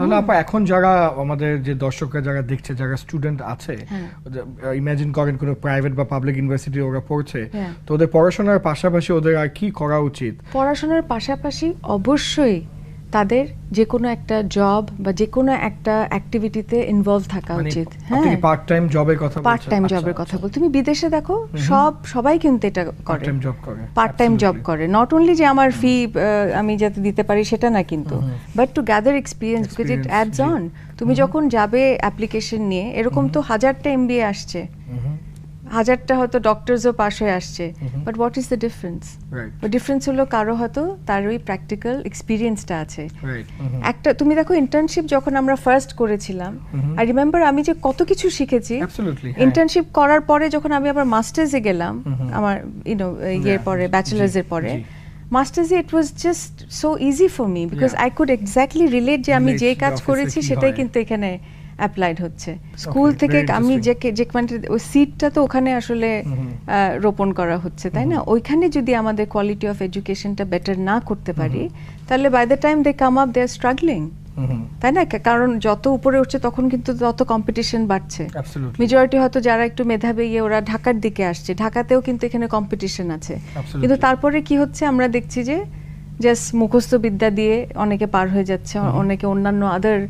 তাহলে আপা এখন যারা আমাদের যে দর্শকরা যারা দেখছে, যারা স্টুডেন্ট আছে, ইমাজিন করেন কোনো প্রাইভেট বা পাবলিক ইউনিভার্সিটি ওরা পড়ছে, তো ওদের পড়াশোনার পাশাপাশি ওদের আর কি করা উচিত? পড়াশোনার পাশাপাশি অবশ্যই তাদের যে কোনো একটা জব বা যে কোনো একটা অ্যাক্টিভিটিতে ইনভলভ থাকা উচিত। হ্যাঁ, আপনি পার্ট টাইম জবের কথা বলছেন। পার্ট টাইম জবের কথা বল, তুমি বিদেশে দেখো সবাই কিন্তু এটা করে, পার্ট টাইম জব করে। নট অনলি যে আমার ফি আমি যাতে দিতে পারি সেটা না, কিন্তু but two gather experience, because it ads on. তুমি যখন যাবে অ্যাপ্লিকেশন নিয়ে, এরকম তো 1000টা এমবিএ আসছে, 1000টা হয়তো ডক্টরসও পাশ হয়ে আসছে, but what is the difference? Difference হলো কারো হয়তো তার ওই প্র্যাকটিক্যাল এক্সপিরিয়েন্সটা আছে। একটা তুমি দেখো ইন্টার্নশিপ যখন আমরা ফার্স্ট করেছিলাম, আই রিমেম্বার আমি যে কত কিছু শিখেছি ইন্টার্নশিপ করার পরে। যখন আমি আবার মাস্টার্সে গেলাম, আমার ইয়ের পরে, ব্যাচেলার্সের পরে মাস্টার্সে, it was just so easy for me, because I could exactly relate যে আমি যে কাজ করেছি সেটাই কিন্তু এখানে অ্যাপ্লাইড হচ্ছে। স্কুল থেকে আমি যে ওই সিটটা তো ওখানে আসলে রোপণ করা হচ্ছে, তাই না? ওইখানে যদি আমাদের কোয়ালিটি অফ এডুকেশনটা বেটার না করতে পারি, তাহলে by the time they come up they are struggling, তাই না? কারণ যত উপরে উঠছে তখন কিন্তু তত কম্পিটিশন বাড়ছে। মেজরিটি হয়তো যারা একটু মেধাবী ওরা ঢাকার দিকে আসছে, ঢাকাতেও কিন্তু এখানে কম্পিটিশন আছে। কিন্তু তারপরে কি হচ্ছে, আমরা দেখছি যে জাস্ট মুখস্থ বিদ্যা দিয়ে অনেকে পার হয়ে যাচ্ছে, অনেকে অন্যান্য আদার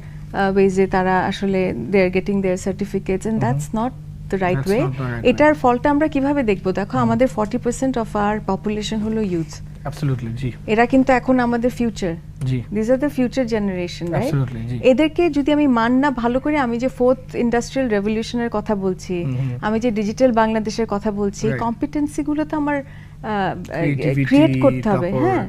ওয়েজে তারা আসলে they are getting their certificates, and that's not the right way. এটার ফলটা আমরা কিভাবে দেখবো? দেখো, আমাদের 40% অফ আওয়ার পপুলেশন হলো ইউথ। অ্যাবসলিউটলি, জি। এরা কিন্তু এখন আমাদের ফিউচার, জি, this are the future generation, right? এদেরকে যদি আমি মান না ভালো করে, আমি যে 4th ইন্ডাস্ট্রিয়াল রেভলিউশনের কথা বলছি, আমি যে ডিজিটাল বাংলাদেশের কথা বলছি, কম্পিটেন্সি গুলো তো আমার ক্রিয়েট করতে হবে। হ্যাঁ,